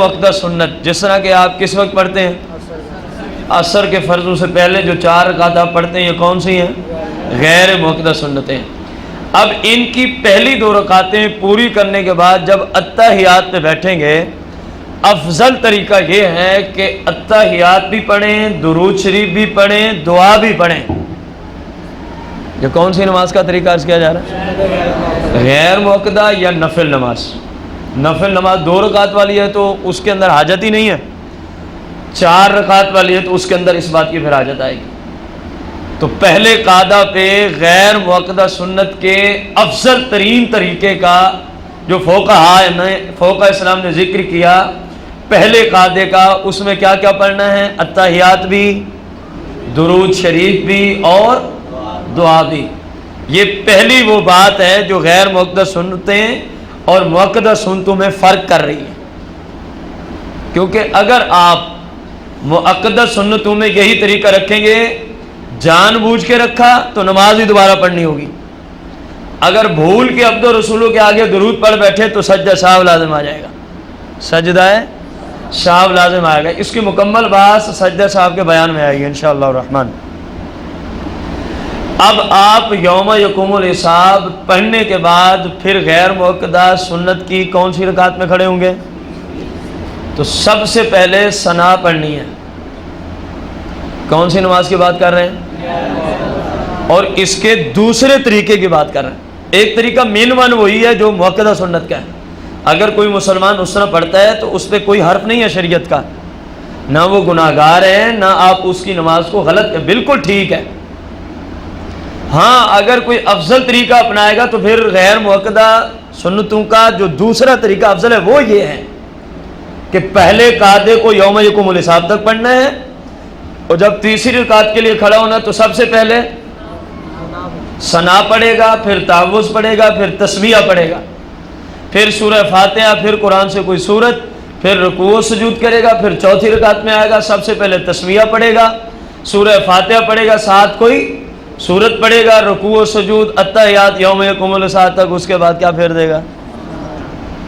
مؤکدہ سنت، جس طرح کہ آپ کس وقت پڑھتے ہیں؟ عصر کے فرضوں سے پہلے جو 4 رکعت آپ پڑھتے ہیں، یہ کون سی ہیں؟ غیر مؤکدہ سنتیں۔ اب ان کی پہلی 2 رکعتیں پوری کرنے کے بعد جب اتحیات پہ بیٹھیں گے، افضل طریقہ یہ ہے کہ اتحیات بھی پڑھیں، درود شریف بھی پڑھیں، دعا بھی پڑھیں۔ یہ کون سی نماز کا طریقہ عرض کیا جا رہا ہے؟ غیر مؤکدہ یا نفل نماز۔ نفل نماز 2 رکعت والی ہے تو اس کے اندر حاجت ہی نہیں ہے، 4 رکعت والی ہے تو اس کے اندر اس بات کی پھر حاجت آئے گی۔ تو پہلے قاعدہ پہ غیر مؤکدہ سنت کے افضل ترین طریقے کا جو فقہاء اسلام نے ذکر کیا، پہلے قاعدے کا، اس میں کیا کیا پڑھنا ہے؟ اتحیات بھی، درود شریف بھی اور دعا بھی۔ یہ پہلی وہ بات ہے جو غیر مؤکدہ سنتیں اور مؤکدہ سنتوں میں فرق کر رہی ہے، کیونکہ اگر آپ مؤکدہ سنتوں میں یہی طریقہ رکھیں گے، جان بوجھ کے رکھا تو نماز ہی دوبارہ پڑھنی ہوگی، اگر بھول کے عبد و رسولوں کے آگے درود پڑھ بیٹھے تو سجدہ سہو لازم آ جائے گا، سجدہ سہو لازم آئے گا۔ اس کی مکمل بات سجدہ سہو کے بیان میں آئے گی انشاءاللہ الرحمن۔ اب آپ یوم یقوم الحساب پڑھنے کے بعد پھر غیر مؤکدہ سنت کی کون سی رکعت میں کھڑے ہوں گے؟ تو سب سے پہلے ثنا پڑھنی ہے۔ کون سی نماز کی بات کر رہے ہیں؟ اور اس کے دوسرے طریقے کی بات کر رہے ہیں۔ ایک طریقہ مین ون وہی ہے جو مؤکدہ سنت کا ہے، اگر کوئی مسلمان اس طرح پڑھتا ہے تو اس پہ کوئی حرف نہیں ہے شریعت کا، نہ وہ گناہ گار ہے نہ آپ اس کی نماز کو غلط، بالکل ٹھیک ہے۔ ہاں اگر کوئی افضل طریقہ اپنائے گا تو پھر غیر مؤکدہ سنتوں کا جو دوسرا طریقہ افضل ہے وہ یہ ہے کہ پہلے قاعدے کو یوم یقوم الحساب تک پڑھنا ہے، اور جب تیسری رکعت کے لیے کھڑا ہونا تو سب سے پہلے ثنا پڑھے گا، پھر تعوذ پڑھے گا، پھر تسمیہ پڑھے گا، پھر سورہ فاتحہ، پھر قرآن سے کوئی سورت، پھر رکوع و سجود کرے گا، پھر چوتھی رکعت میں آئے گا، سب سے پہلے تسمیہ پڑھے گا، سورہ فاتحہ پڑھے گا، ساتھ کوئی سورت پڑھے گا، رکوع و سجود، اتحیات، یوم یقوم الحساب تک، اس کے بعد کیا پھیر دے گا۔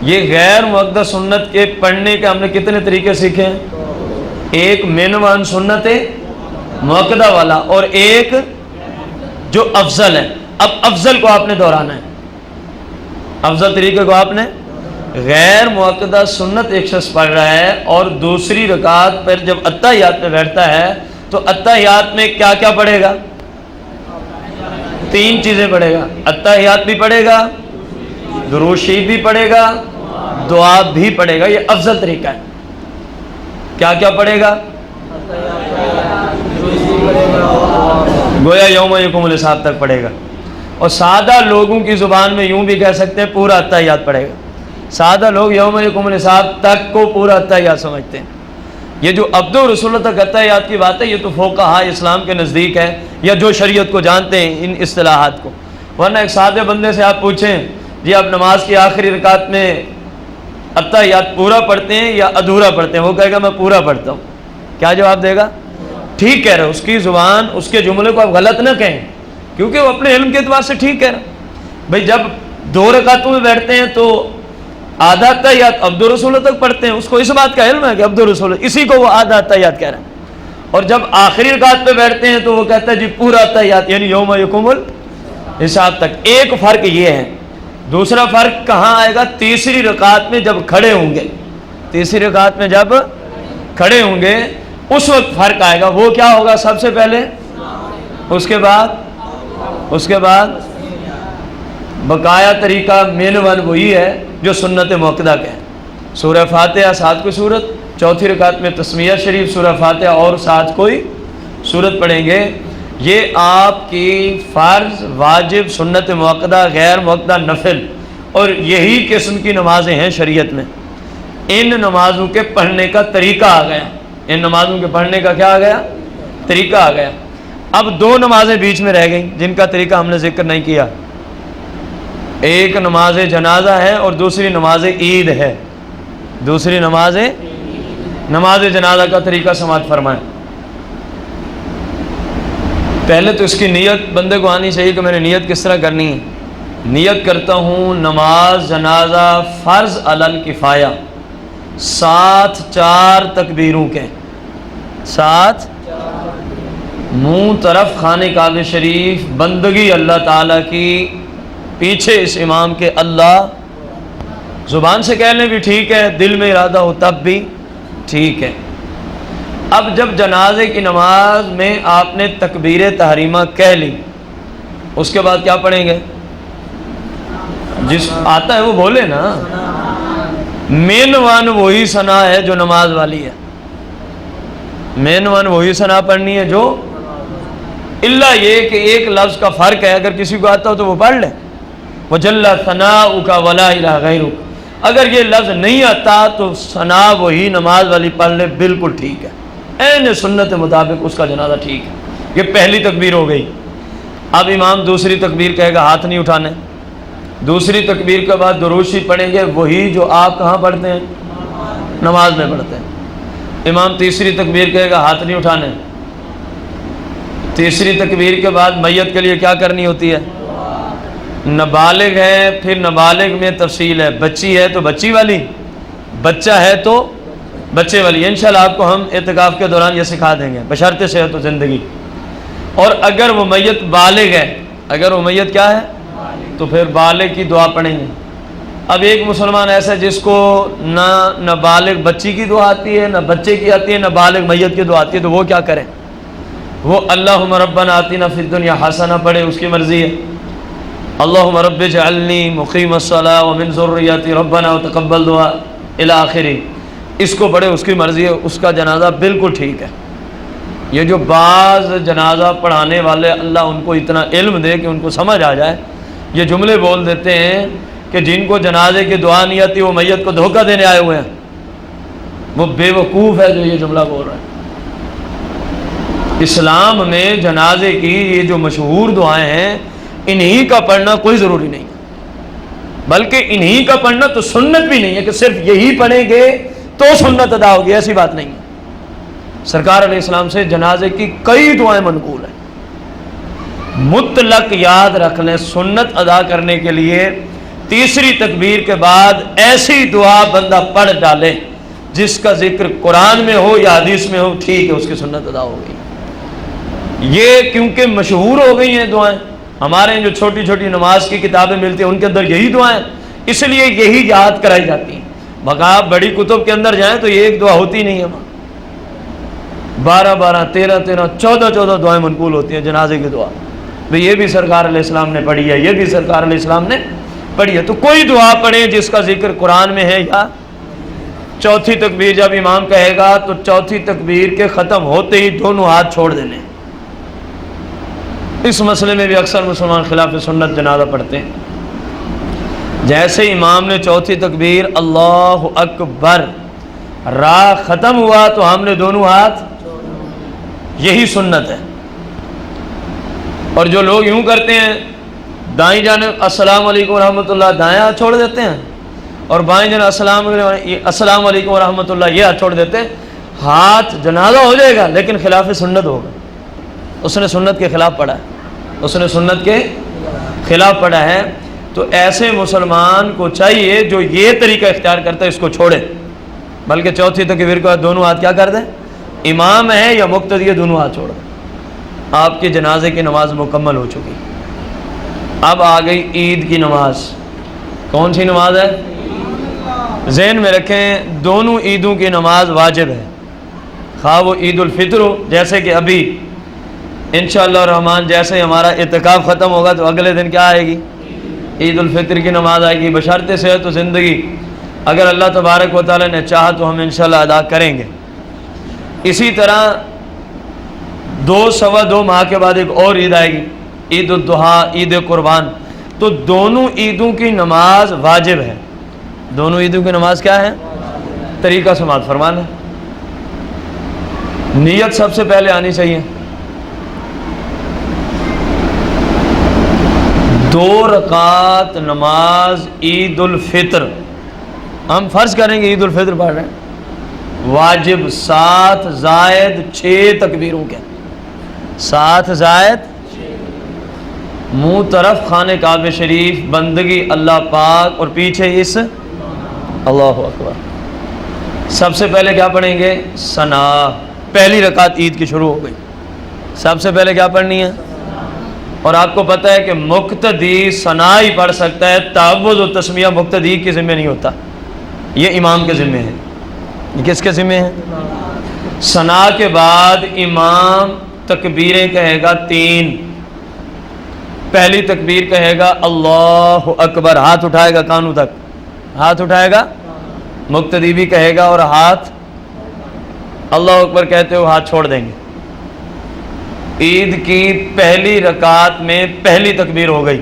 یہ غیر مؤکدہ سنت کے پڑھنے کے ہم نے کتنے طریقے سیکھے ہیں؟ ایک من ون سنت مؤکدہ والا اور ایک جو افضل ہے۔ اب افضل کو آپ نے دہرانا ہے، افضل طریقے کو آپ نے، غیر مؤکدہ سنت ایک شخص پڑھ رہا ہے اور دوسری رکعت پر جب اتحیات میں بیٹھتا ہے تو اتحیات میں کیا کیا پڑھے گا؟ 3 چیزیں پڑھے گا، اتحیات بھی پڑھے گا، درود شریف بھی پڑھے گا، دعا بھی پڑھے گا۔ یہ افضل طریقہ ہے۔ کیا کیا پڑھے گا؟ گویا یوم یقوم الحساب تک پڑھے گا، اور سادہ لوگوں کی زبان میں یوں بھی کہہ سکتے ہیں پورا اتحیات پڑھے گا۔ سادہ لوگ یوم یقوم الحساب تک کو پورا اتحیات سمجھتے ہیں۔ یہ جو عبد و رسول تک اتحیات کی بات ہے یہ تو فقہاء اسلام کے نزدیک ہے، یا جو شریعت کو جانتے ہیں ان اصطلاحات کو، ورنہ ایک سادے بندے سے آپ پوچھیں جی آپ نماز کی آخری رکعت میں اتحیات پورا پڑھتے ہیں یا ادھورا پڑھتے ہیں، وہ کہے گا میں پورا پڑھتا ہوں۔ کیا جواب دے گا؟ ٹھیک کہہ رہے، اس کی زبان، اس کے جملے کو آپ غلط نہ کہیں، کیونکہ وہ اپنے علم کے اعتبار سے ٹھیک کہہ رہا۔ بھائی جب 2 رکعتوں میں بیٹھتے ہیں تو آدھا اتحیات عبد الرسول تک پڑھتے ہیں، اس کو اس بات کا علم ہے کہ عبد الرسول، اسی کو وہ آدھا اتحیات کہہ رہے ہیں، اور جب آخری رکعت پہ بیٹھتے ہیں تو وہ کہتا ہے جی پورا اتحیات، یعنی یوم یقوم الحساب تک۔ ایک فرق یہ ہے، دوسرا فرق کہاں آئے گا؟ تیسری رکعت میں جب کھڑے ہوں گے، تیسری رکعت میں جب کھڑے ہوں گے اس وقت فرق آئے گا۔ وہ کیا ہوگا؟ سب سے پہلے، اس کے بعد بقایا طریقہ مین ون وہی ہے جو سنت مؤکدہ کا ہے، سورہ فاتحہ ساتھ کوئی سورت، چوتھی رکعت میں تسمیہ شریف، سورہ فاتحہ اور ساتھ کوئی سورت پڑھیں گے۔ یہ آپ کی فرض، واجب، سنت مؤکدہ، غیر مؤکدہ، نفل، اور یہی قسم کی نمازیں ہیں شریعت میں۔ ان نمازوں کے پڑھنے کا طریقہ آ گیا، ان نمازوں کے پڑھنے کا کیا آ گیا؟ طریقہ آ گیا۔ اب 2 نمازیں بیچ میں رہ گئیں جن کا طریقہ ہم نے ذکر نہیں کیا، ایک نماز جنازہ ہے اور دوسری نماز عید ہے۔ دوسری نماز جنازہ کا طریقہ سماعت فرمائیں۔ پہلے تو اس کی نیت بندے کو آنی چاہیے کہ میں نے نیت کس طرح کرنی ہے۔ نیت کرتا ہوں نماز جنازہ فرض علی الکفایہ، ساتھ 4 تکبیروں کے، ساتھ منہ طرف خانہ کعبہ شریف، بندگی اللہ تعالیٰ کی، پیچھے اس امام کے اللہ، زبان سے کہہ لیں بھی ٹھیک ہے، دل میں ارادہ ہو تب بھی ٹھیک ہے۔ اب جب جنازے کی نماز میں آپ نے تکبیر تحریمہ کہہ لی، اس کے بعد کیا پڑھیں گے؟ جس آتا ہے وہ بولے نا، مین ون وہی ثنا ہے جو نماز والی ہے، مین ون وہی ثنا پڑھنی ہے جو، اللہ یہ کہ ایک لفظ کا فرق ہے، اگر کسی کو آتا ہو تو وہ پڑھ لے، وجل ثناؤک ولا الہ غیرک، اگر یہ لفظ نہیں آتا تو ثنا وہی نماز والی پڑھ لے، بالکل ٹھیک ہے، عین سنت مطابق اس کا جنازہ ٹھیک ہے۔ یہ پہلی تکبیر ہو گئی۔ اب امام دوسری تکبیر کہے گا، ہاتھ نہیں اٹھانے، دوسری تکبیر کے بعد درود شریف پڑھیں گے، وہی جو آپ کہاں پڑھتے ہیں؟ نماز میں پڑھتے ہیں۔ امام تیسری تکبیر کہے گا، ہاتھ نہیں اٹھانے، تیسری تکبیر کے بعد میت کے لیے کیا کرنی ہوتی ہے؟ نابالغ ہے، پھر نابالغ میں تفصیل ہے، بچی ہے تو بچی والی، بچہ ہے تو بچے والی، انشاءاللہ آپ کو ہم اعتکاف کے دوران یہ سکھا دیں گے، بشرط صحت و زندگی۔ اور اگر وہ میت بالغ ہے، اگر وہ میت کیا ہے تو پھر بالغ کی دعا پڑھیں گے۔ اب ایک مسلمان ایسا ہے جس کو نہ بالغ بچی کی دعا آتی ہے، نہ بچے کی آتی ہے، نہ بالغ میت کی دعا آتی ہے، تو وہ کیا کریں؟ وہ اللہم ربنا آتنا فی الدنیا حسنہ پڑھے، اس کی مرضی ہے، اللہم رب اجعلنی مقیم الصلاۃ ومن ذریتی ربنا وتقبل دعا الی آخری، اس کو پڑھے، اس کی مرضی ہے، اس کا جنازہ بالکل ٹھیک ہے۔ یہ جو بعض جنازہ پڑھانے والے، اللہ ان کو اتنا علم دے کہ ان کو سمجھ آ جائے، یہ جملے بول دیتے ہیں کہ جن کو جنازے کی دعا نہیں آتی وہ میت کو دھوکہ دینے آئے ہوئے ہیں، وہ بے وقوف ہے جو یہ جملہ بول رہا ہے۔ اسلام میں جنازے کی یہ جو مشہور دعائیں ہیں، انہی کا پڑھنا کوئی ضروری نہیں، بلکہ انہی کا پڑھنا تو سنت بھی نہیں ہے کہ صرف یہی پڑھیں گے تو سنت ادا ہوگی، ایسی بات نہیں ہے۔ سرکار علیہ السلام سے جنازے کی کئی دعائیں منقول ہیں، مطلق یاد رکھ لیں، سنت ادا کرنے کے لیے تیسری تکبیر کے بعد ایسی دعا بندہ پڑھ ڈالے جس کا ذکر قرآن میں ہو یا حدیث میں ہو، ٹھیک ہے، اس کی سنت ادا ہو گئی۔ یہ کیونکہ مشہور ہو گئی ہیں دعائیں، ہمارے جو چھوٹی چھوٹی نماز کی کتابیں ملتی ہیں ان کے اندر یہی دعائیں، اس لیے یہی یاد کرائی جاتی ہیں۔ مگر آپ بڑی کتب کے اندر جائیں تو یہ ایک دعا ہوتی نہیں ہے، 12 13 14 دعائیں منقول ہوتی ہیں جنازے کی دعا، تو یہ بھی سرکار علیہ السلام نے پڑھی ہے، یہ بھی سرکار علیہ السلام نے پڑھی ہے۔ تو کوئی دعا پڑھیں جس کا ذکر قرآن میں ہے، یا چوتھی تکبیر جب امام کہے گا تو چوتھی تکبیر کے ختم ہوتے ہی دونوں ہاتھ چھوڑ دینے۔ اس مسئلے میں بھی اکثر مسلمان خلاف سنت جنازہ پڑھتے ہیں۔ جیسے امام نے چوتھی تکبیر اللہ اکبر را ختم ہوا تو ہم نے دونوں ہاتھ، یہی سنت ہے۔ اور جو لوگ یوں کرتے ہیں، دائیں جانب السلام علیکم ورحمۃ اللہ دائیں ہاتھ چھوڑ دیتے ہیں، اور بائیں جانب السلام علیکم ورحمۃ اللہ یہ ہاتھ چھوڑ دیتے ہیں، ہاتھ جنازہ ہو جائے گا لیکن خلاف سنت ہوگا، اس نے سنت کے خلاف پڑھا ہے، اس نے سنت کے خلاف پڑھا ہے۔ تو ایسے مسلمان کو چاہیے جو یہ طریقہ اختیار کرتا ہے اس کو چھوڑے، بلکہ چوتھی تکبیر کے بعد دونوں ہاتھ کیا کر دیں، امام ہے یا مقتدی ہے دونوں ہاتھ چھوڑ دیں، آپ کی جنازے کی نماز مکمل ہو چکی۔ اب آ گئی عید کی نماز، کون سی نماز ہے؟ ذہن میں رکھیں، دونوں عیدوں کی نماز واجب ہے، خواہ وہ عید الفطر ہو، جیسے کہ ابھی انشاءاللہ الرحمن جیسے ہمارا اعتکاف ختم ہوگا تو اگلے دن کیا آئے گی؟ عید الفطر کی نماز آئے گی، بشرط صحت و زندگی، اگر اللہ تبارک و تعالی نے چاہا تو ہم انشاءاللہ ادا کریں گے۔ اسی طرح 2 سوا 2 ماہ کے بعد ایک اور عید آئے گی، عید الضحیٰ، عید قربان، تو دونوں عیدوں کی نماز واجب ہے۔ دونوں عیدوں کی نماز کیا ہے؟ طریقہ سماعت فرمانا، نیت سب سے پہلے آنی چاہیے۔ 2 رکعت نماز عید الفطر، ہم فرض کریں گے عید الفطر پڑھ رہے ہیں، واجب 7 زائد 6 تکبیروں کے، 7 زائد منہ طرف خانہ کعبہ شریف، بندگی اللہ پاک، اور پیچھے اس اللہ اکبر، سب سے پہلے کیا پڑھیں گے؟ ثنا. پہلی رکعت عید کی شروع ہو گئی. سب سے پہلے کیا پڑھنی ہے؟ اور آپ کو پتہ ہے کہ مقتدی ثنا ہی پڑھ سکتا ہے. تعوذ و تسمیہ مقتدی کے ذمہ نہیں ہوتا، یہ امام کے ذمہ ہے. یہ کس کے ذمہ ہے؟ ثنا کے بعد امام تکبیریں کہے گا 3. پہلی تکبیر کہے گا اللہ اکبر، ہاتھ اٹھائے گا کانوں تک، ہاتھ اٹھائے گا. مقتدی بھی کہے گا اور ہاتھ اللہ اکبر کہتے ہوئے ہاتھ چھوڑ دیں گے. عید کی پہلی رکعت میں پہلی تکبیر ہو گئی،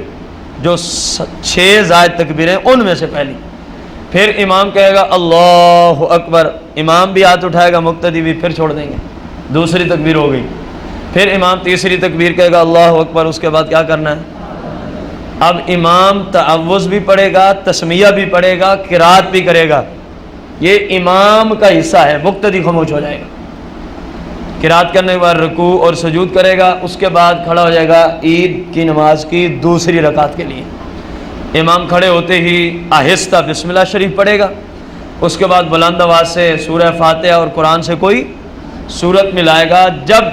جو 6 زائد تکبیریں ان میں سے پہلی. پھر امام کہے گا اللہ اکبر، امام بھی ہاتھ اٹھائے گا، مقتدی بھی، پھر چھوڑ دیں گے. دوسری تکبیر ہو گئی. پھر امام تیسری تکبیر کہے گا اللہ اکبر. اس کے بعد کیا کرنا ہے؟ اب امام تعوذ بھی پڑھے گا، تسمیہ بھی پڑھے گا، قرات بھی کرے گا. یہ امام کا حصہ ہے، مقتدی خاموش ہو جائے گا. قرات کرنے کے بعد رکوع اور سجود کرے گا. اس کے بعد کھڑا ہو جائے گا عید کی نماز کی دوسری رکعت کے لیے. امام کھڑے ہوتے ہی آہستہ بسم اللہ شریف پڑھے گا. اس کے بعد بلند آواز سے سورہ فاتحہ اور قرآن سے کوئی سورت ملائے گا. جب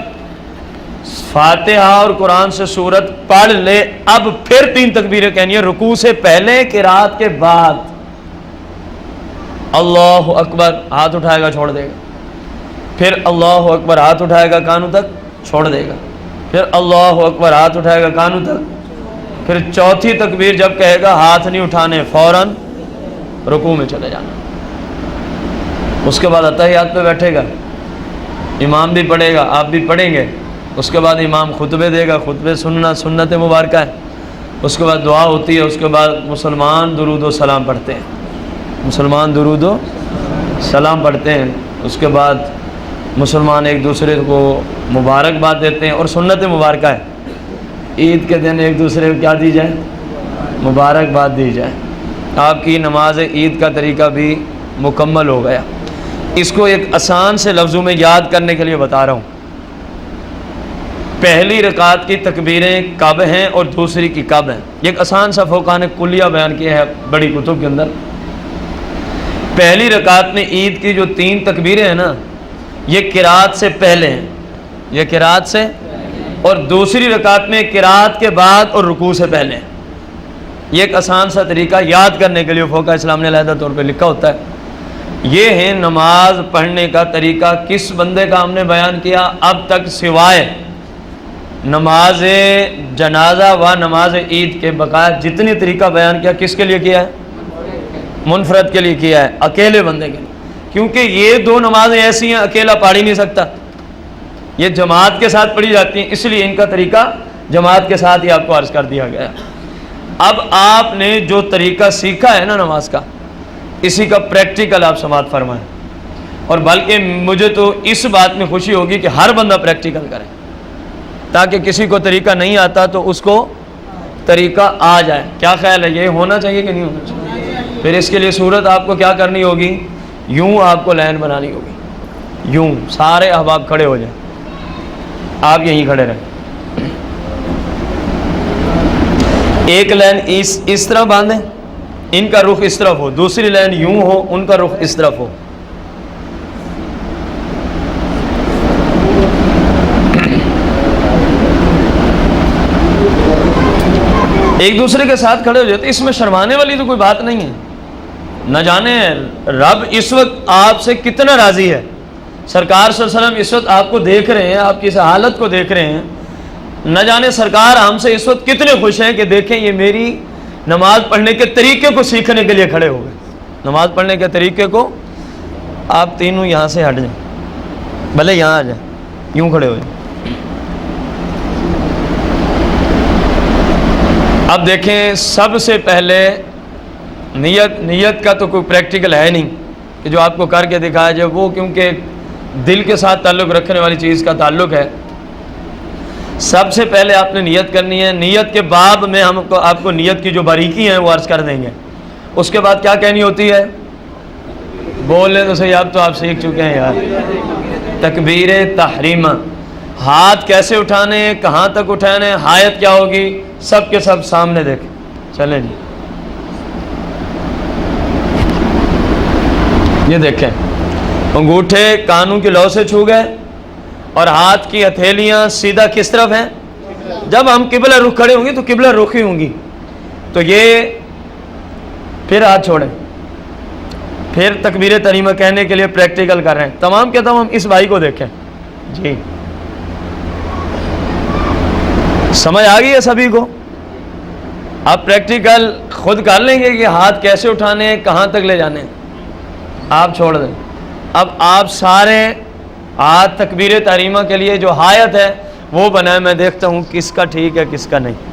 فاتحہ اور قرآن سے سورت پڑھ لے اب پھر 3 تکبیریں کہنی ہے، رکوع سے پہلے، قرات کے بعد. اللہ اکبر، ہاتھ اٹھائے گا چھوڑ دے گا. پھر اللہ اکبر، ہاتھ اٹھائے گا کانوں تک، چھوڑ دے گا. پھر اللہ اکبر، ہاتھ اٹھائے گا کانوں تک. پھر چوتھی تکبیر جب کہے گا ہاتھ نہیں اٹھانے، فوراً رکوع میں چلے جانا. اس کے بعد اتحیات پہ بیٹھے گا. امام بھی پڑھے گا، آپ بھی پڑھیں گے. اس کے بعد امام خطبے دے گا. خطبے سننا سنت مبارکہ ہے. اس کے بعد دعا ہوتی ہے. اس کے بعد مسلمان درود و سلام پڑھتے ہیں. مسلمان درود و سلام پڑھتے ہیں. اس کے بعد مسلمان ایک دوسرے کو مبارکباد دیتے ہیں. اور سنت مبارکہ ہے، عید کے دن ایک دوسرے کو کیا دی جائے؟ مبارکباد دی جائے. آپ کی نماز عید کا طریقہ بھی مکمل ہو گیا. اس کو ایک آسان سے لفظوں میں یاد کرنے کے لیے بتا رہا ہوں. پہلی رکعت کی تکبیریں کب ہیں اور دوسری کی کب ہیں؟ یہ ایک آسان سا فقہ نے کلیہ بیان کیا ہے بڑی کتب کے اندر. پہلی رکعت میں عید کی جو 3 تکبیریں ہیں نا، یہ قرات سے پہلے ہیں. یہ قرات سے، اور دوسری رکعت میں قرات کے بعد اور رکوع سے پہلے ہیں. یہ ایک آسان سا طریقہ یاد کرنے کے لیے فقہ اسلام نے علیحدہ طور پہ لکھا ہوتا ہے. یہ ہے نماز پڑھنے کا طریقہ. کس بندے کا ہم نے بیان کیا اب تک سوائے نماز جنازہ و نماز عید کے بقایا جتنی طریقہ بیان کیا کس کے لیے کیا ہے؟ منفرد کے لیے کیا ہے، اکیلے بندے کے لیے. کیونکہ یہ 2 نمازیں ایسی ہیں اکیلا پڑھ ہی نہیں سکتا، یہ جماعت کے ساتھ پڑھی جاتی ہیں، اس لیے ان کا طریقہ جماعت کے ساتھ ہی آپ کو عرض کر دیا گیا. اب آپ نے جو طریقہ سیکھا ہے نا نماز کا، اسی کا پریکٹیکل آپ سماعت فرمائیں. اور بلکہ مجھے تو اس بات میں خوشی ہوگی کہ ہر بندہ پریکٹیکل کرے، تاکہ کسی کو طریقہ نہیں آتا تو اس کو طریقہ آ جائے. کیا خیال ہے، یہ ہونا چاہیے کہ نہیں ہونا چاہیے؟ پھر اس کے لیے صورت آپ کو کیا کرنی ہوگی؟ یوں آپ کو لائن بنانی ہوگی. یوں سارے احباب کھڑے ہو جائیں، آپ یہیں کھڑے رہیں. ایک لائن اس طرح باندھیں، ان کا رخ اس طرف ہو. دوسری لائن یوں ہو، ان کا رخ اس طرف ہو. ایک دوسرے کے ساتھ کھڑے ہو جاتے. اس میں شرمانے والی تو کوئی بات نہیں ہے. نہ جانے رب اس وقت آپ سے کتنا راضی ہے. سرکار صلی اللہ علیہ وسلم اس وقت آپ کو دیکھ رہے ہیں، آپ کی اس حالت کو دیکھ رہے ہیں. نہ جانے سرکار ہم سے اس وقت کتنے خوش ہیں کہ دیکھیں یہ میری نماز پڑھنے کے طریقے کو سیکھنے کے لیے کھڑے ہو گئے. نماز پڑھنے کے طریقے کو آپ تینوں یہاں سے ہٹ جائیں، بھلے یہاں آ جائیں، یوں کھڑے ہو جائیں. اب دیکھیں سب سے پہلے نیت کا تو کوئی پریکٹیکل ہے نہیں کہ جو آپ کو کر کے دکھایا جائے، وہ کیونکہ دل کے ساتھ تعلق رکھنے والی چیز کا تعلق ہے. سب سے پہلے آپ نے نیت کرنی ہے. نیت کے باب میں ہم کو آپ کو نیت کی جو باریکی ہیں وہ عرض کر دیں گے. اس کے بعد کیا کہنی ہوتی ہے؟ بولے تو صحیح، اب تو آپ سیکھ چکے ہیں یار. تکبیر تحریمہ، ہاتھ کیسے اٹھانے، کہاں تک اٹھانے، ہایت کیا ہوگی، سب کے سب سامنے دیکھیں. چلیں جی، یہ دیکھیں انگوٹھے کانوں کی لو سے چھو گئے اور ہاتھ کی ہتھیلیاں سیدھا کس طرف ہیں؟ جب ہم قبلہ رخ کھڑے ہوں گے تو قبلہ رخ ہی ہوں گی. تو یہ پھر ہاتھ چھوڑیں. پھر تکبیر تحریمہ کہنے کے لیے پریکٹیکل کر رہے ہیں. تمام کے تمام اس بھائی کو دیکھیں. جی سمجھ آ گئی ہے سبھی کو؟ آپ پریکٹیکل خود کر لیں گے کہ ہاتھ کیسے اٹھانے ہیں, کہاں تک لے جانے ہیں. آپ چھوڑ دیں. اب آپ سارے ہاتھ تکبیر تحریمہ کے لیے جو آیت ہے وہ بنائیں. میں دیکھتا ہوں کس کا ٹھیک ہے کس کا نہیں.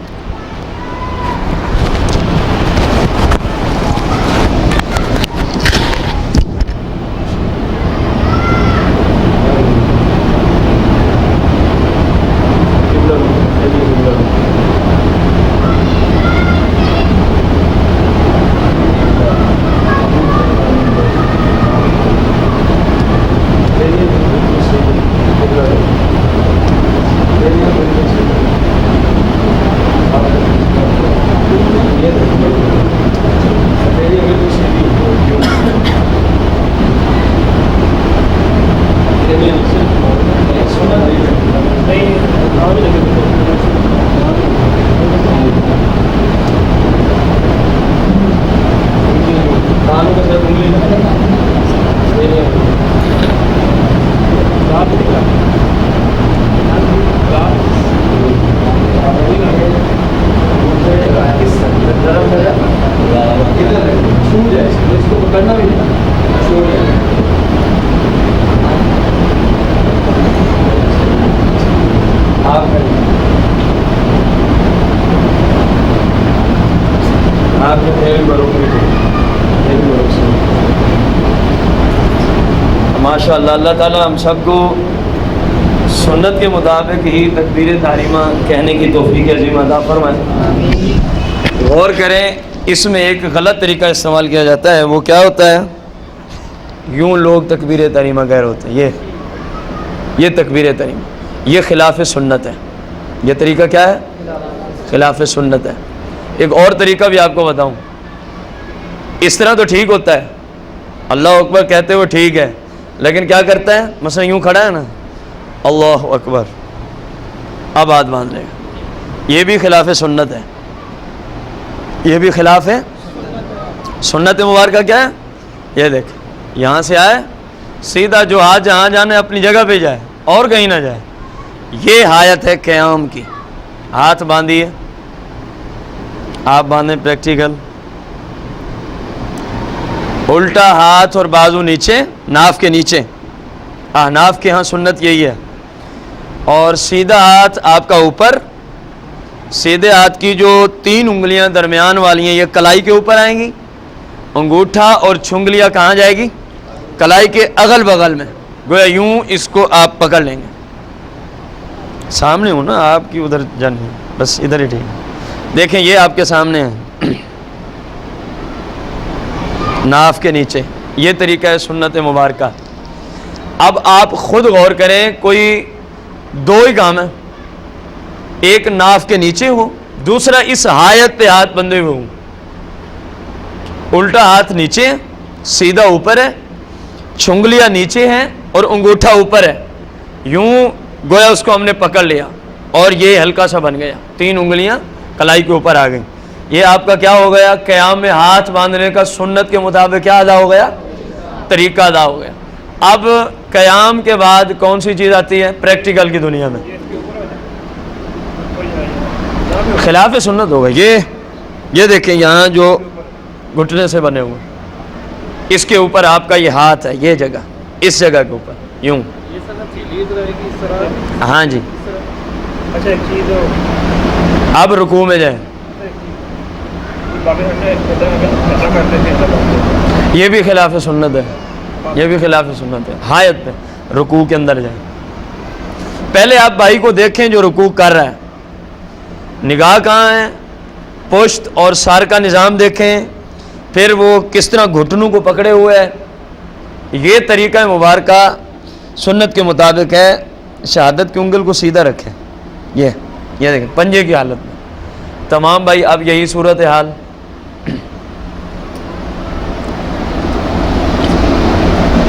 ماشاء اللہ. اللہ تعالیٰ ہم سب کو سنت کے مطابق ہی تکبیر تحریمہ کہنے کی توفیق عظیم عطا فرمائے. غور کریں, اس میں ایک غلط طریقہ استعمال کیا جاتا ہے. وہ کیا ہوتا ہے؟ یوں لوگ تکبیر تحریمہ کہہ رہے ہوتے ہیں. یہ تکبیر تحریمہ یہ خلاف سنت ہے. یہ طریقہ کیا ہے؟ خلاف سنت ہے. ایک اور طریقہ بھی آپ کو بتاؤں. اس طرح تو ٹھیک ہوتا ہے, اللہ اکبر کہتے ہوئے ٹھیک ہے, لیکن کیا کرتا ہے؟ مثلا یوں کھڑا ہے نا, اللہ اکبر, اب ہاتھ باندھ لے گا. یہ بھی خلاف سنت ہے. یہ بھی خلاف ہے سنت مبارکہ. کیا ہے؟ یہ دیکھ, یہاں سے آئے سیدھا جو ہاتھ جہاں جانے اپنی جگہ پہ جائے اور کہیں نہ جائے. یہ آیت ہے قیام کی. ہاتھ باندھیے, آپ باندھیں پریکٹیکل. الٹا ہاتھ اور بازو نیچے, ناف کے نیچے. ناف کے ہاں سنت یہی ہے. اور سیدھا ہاتھ آپ کا اوپر. سیدھے ہاتھ کی جو 3 انگلیاں درمیان والی ہیں یہ کلائی کے اوپر آئیں گی. انگوٹھا اور چھنگلیاں کہاں جائے گی؟ کلائی کے اغل بغل میں. گویا یوں اس کو آپ پکڑ لیں گے. سامنے ہوں نا آپ کی, ادھر جانے, بس ادھر ہی ٹھیک. دیکھیں یہ آپ کے سامنے ہے, ناف کے نیچے. یہ طریقہ ہے سنت مبارکہ. اب آپ خود غور کریں, کوئی 2 ہی کام ہے. ایک ناف کے نیچے ہو, دوسرا اس آیت پہ ہاتھ بندھے ہوئے ہوں. الٹا ہاتھ نیچے, سیدھا اوپر ہے, چھنگلیاں نیچے ہیں اور انگوٹھا اوپر ہے. یوں گویا اس کو ہم نے پکڑ لیا اور یہ ہلکا سا بن گیا. 3 انگلیاں کلائی کے اوپر آ گئیں. یہ آپ کا کیا ہو گیا؟ قیام میں ہاتھ باندھنے کا سنت کے مطابق کیا ادا ہو گیا؟ طریقہ ادا ہو گیا. اب قیام کے بعد کون سی چیز آتی ہے پریکٹیکل کی دنیا میں؟ خلاف سنت ہوگا. یہ دیکھیں یہاں جو گھٹنے سے بنے ہوئے, اس کے اوپر آپ کا یہ ہاتھ ہے, یہ جگہ, اس جگہ کے اوپر یوں. ہاں جی. اب رکوع میں جائیں. یہ بھی خلاف سنت ہے. یہ بھی خلاف سنت ہے. ہایت پہ رکوع کے اندر جائیں. پہلے آپ بھائی کو دیکھیں جو رکوع کر رہا ہے, نگاہ کہاں ہے, پشت اور سار کا نظام دیکھیں. پھر وہ کس طرح گھٹنوں کو پکڑے ہوئے ہے. یہ طریقہ مبارکہ سنت کے مطابق ہے. شہادت کی انگل کو سیدھا رکھیں. یہ دیکھیں پنجے کی حالت میں. تمام بھائی اب یہی صورت حال.